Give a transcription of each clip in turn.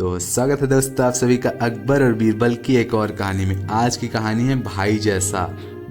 तो स्वागत है दोस्तों आप सभी का अकबर और बीरबल की एक और कहानी में। आज की कहानी है भाई जैसा।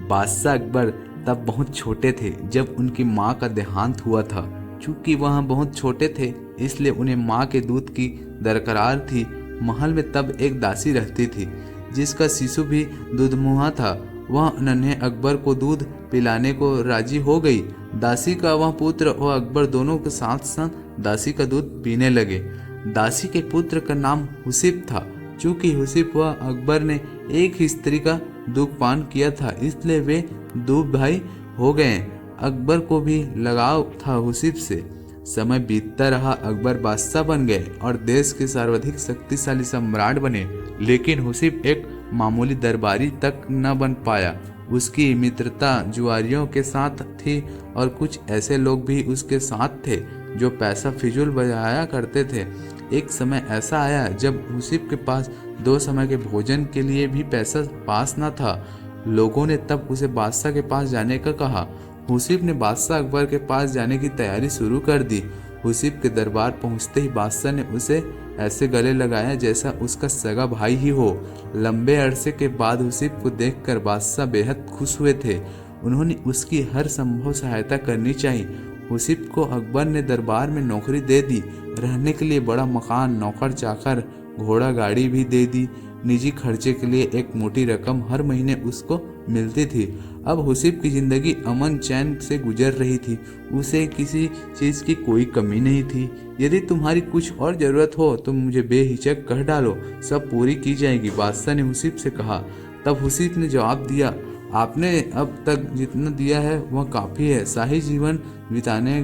बादशाह अकबर तब बहुत छोटे थे जब उनकी माँ का देहांत हुआ था। चूंकि वह बहुत छोटे थे इसलिए उन्हें माँ के दूध की दरकार थी। महल में तब एक दासी रहती थी जिसका शिशु भी दूधमुहा था। वह नन्हे अकबर को दूध पिलाने को राजी हो गई। दासी का वह पुत्र और अकबर दोनों के साथ साथ दासी का दूध पीने लगे। दासी के पुत्र का नाम हुसीब था। चूंकि हुसीब व अकबर ने एक ही स्त्री का दूध पान किया था इसलिए वे दो भाई हो गए। अकबर को भी लगाव था हुसीब से। समय बीतता रहा, अकबर बादशाह बन गए और देश के सर्वाधिक शक्तिशाली सम्राट बने। लेकिन हुसीब एक मामूली दरबारी तक न बन पाया। उसकी मित्रता जुआरियों के साथ थी और कुछ ऐसे लोग भी उसके साथ थे जो पैसा फिजूल बजाया करते थे। एक समय ऐसा आया जब हुसीब के पास 2 समय के भोजन के लिए भी पैसा पास न था। लोगों ने तब उसे बादशाह के पास जाने का कहा। हुसीब ने बादशाह अकबर के पास जाने की तैयारी शुरू कर दी। हुसीब के दरबार पहुंचते ही बादशाह ने उसे ऐसे गले लगाया जैसा उसका सगा भाई ही हो। लंबे अरसे के बाद हुसीब को देखकर बादशाह बेहद खुश हुए थे। उन्होंने उसकी हर संभव सहायता करनी चाहिए। हुसीब को अकबर ने दरबार में नौकरी दे दी। रहने के लिए बड़ा मकान, नौकर चाकर, घोड़ा गाड़ी भी दे दी। निजी खर्चे के लिए एक मोटी रकम हर महीने उसको मिलती थी। अब हुसीब की जिंदगी अमन चैन से गुजर रही थी। उसे किसी चीज की कोई कमी नहीं थी। यदि तुम्हारी कुछ और जरूरत हो तो मुझे बेहिचक कह डालो, सब पूरी की जाएगी, बादशाह ने हुसीब से कहा। तब हुसीब ने जवाब दिया, आपने अब तक जितना दिया है वह काफ़ी है। शाही जीवन बिताने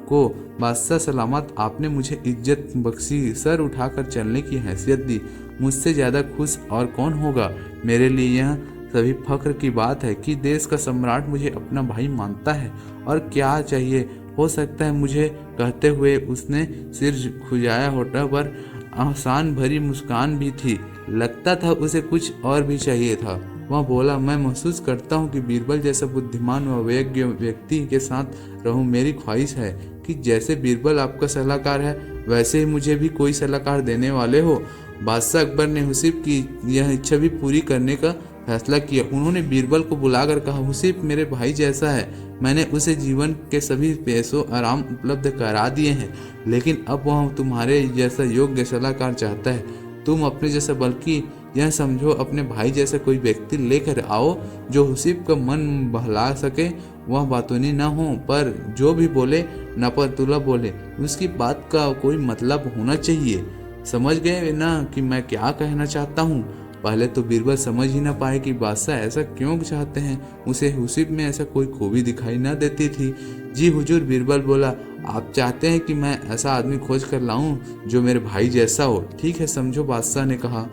को बादशाह सलामत आपने मुझे इज्जत बख्शी, सर उठाकर चलने की हैसियत दी। मुझसे ज़्यादा खुश और कौन होगा। मेरे लिए यह सभी फख्र की बात है कि देश का सम्राट मुझे अपना भाई मानता है। और क्या चाहिए हो सकता है मुझे, कहते हुए उसने सिर खुजाया। होठों पर आसान भरी मुस्कान भी थी। लगता था उसे कुछ और भी चाहिए था। वह बोला, मैं महसूस करता हूँ कि बीरबल जैसा बुद्धिमान व विज्ञ व्यक्ति के साथ रहूं। मेरी ख्वाहिश है कि जैसे बीरबल आपका सलाहकार है वैसे ही मुझे भी कोई सलाहकार देने वाले हो। बादशाह अकबर ने हुसीब की यह इच्छा भी पूरी करने का फैसला किया। उन्होंने बीरबल को बुलाकर कहा, हुसीब मेरे भाई जैसा है। मैंने उसे जीवन के सभी पैसों आराम उपलब्ध करा दिए हैं, लेकिन अब वह तुम्हारे जैसा योग्य सलाहकार चाहता है। तुम अपने जैसा बल्कि यह समझो अपने भाई जैसा कोई व्यक्ति लेकर आओ जो हुसीब का मन बहला सके। वह बातूनी न हो पर जो भी बोले नपतुला बोले। उसकी बात का कोई मतलब होना चाहिए। समझ गए ना कि मैं क्या कहना चाहता हूँ। पहले तो बीरबल समझ ही न पाए कि बादशाह ऐसा क्यों चाहते हैं। उसे हुसीब में ऐसा कोई खूबी दिखाई न देती थी। जी हुजूर, बीरबल बोला, आप चाहते हैं कि मैं ऐसा आदमी खोज कर लाऊं जो मेरे भाई जैसा हो। ठीक है, समझो, बादशाह ने कहा।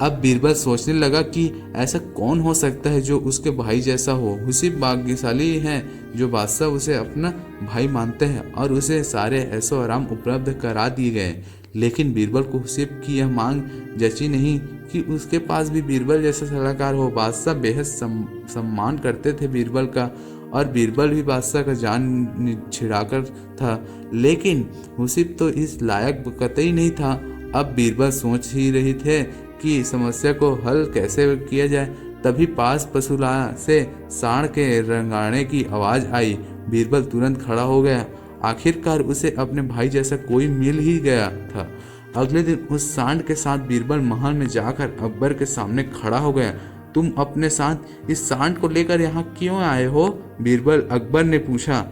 अब बीरबल सोचने लगा कि ऐसा कौन हो सकता है जो उसके भाई जैसा हो। हुसीब भाग्यशाली है जो बादशाह उसे अपना भाई मानते हैं और उसे सारे ऐसो आराम उपलब्ध करा दिए गए। लेकिन बीरबल को हुसीब की यह मांग जची नहीं कि उसके पास भी बीरबल जैसा सलाहकार हो। बादशाह बेहद सम्मान करते थे बीरबल का और बीरबल भी बादशाह का जान छिड़ाकर था। लेकिन हुसीब तो इस लायक कतई नहीं था। अब बीरबल सोच ही रही थे कि समस्या को हल कैसे किया जाए। तभी पास पशुला से सांड के रंगाने की आवाज आई। बीरबल तुरंत खड़ा हो गया। आखिरकार उसे अपने भाई जैसा कोई मिल ही गया था। अगले दिन उस सांड के साथ बीरबल महल में जाकर अकबर के सामने खड़ा हो गया। तुम अपने साथ इस सांड को लेकर यहाँ क्यों आए हो? बीरबल अकबर ने पूछा।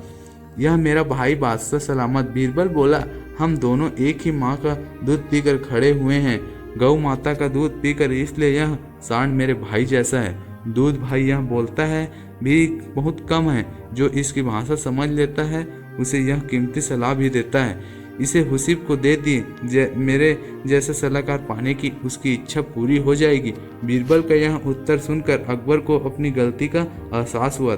यह मेरा भाई बादशाह सलामत, बीरबल बोला। हम दोनों एक ही माँ का दूध पीकर खड़े हुए हैं, गौ माता का दूध पीकर, इसलिए यह सांड मेरे भाई जैसा है। दूध भाई यह बोलता है भी बहुत कम है। जो इसकी भाषा समझ लेता है उसे यह कीमती सलाह भी देता है। इसे हुसीब को दे दी, मेरे जैसा सलाहकार पाने की उसकी इच्छा पूरी हो जाएगी। बीरबल का यह उत्तर सुनकर अकबर को अपनी गलती का एहसास हुआ।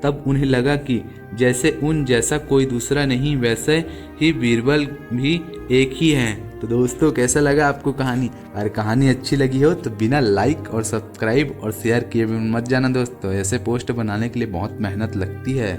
तब उन्हें लगा कि जैसे उन जैसा कोई दूसरा नहीं वैसे ही बीरबल भी एक ही है। तो दोस्तों, कैसा लगा आपको कहानी? अगर कहानी अच्छी लगी हो तो बिना लाइक और सब्सक्राइब और शेयर किए मत जाना दोस्तों। ऐसे पोस्ट बनाने के लिए बहुत मेहनत लगती है।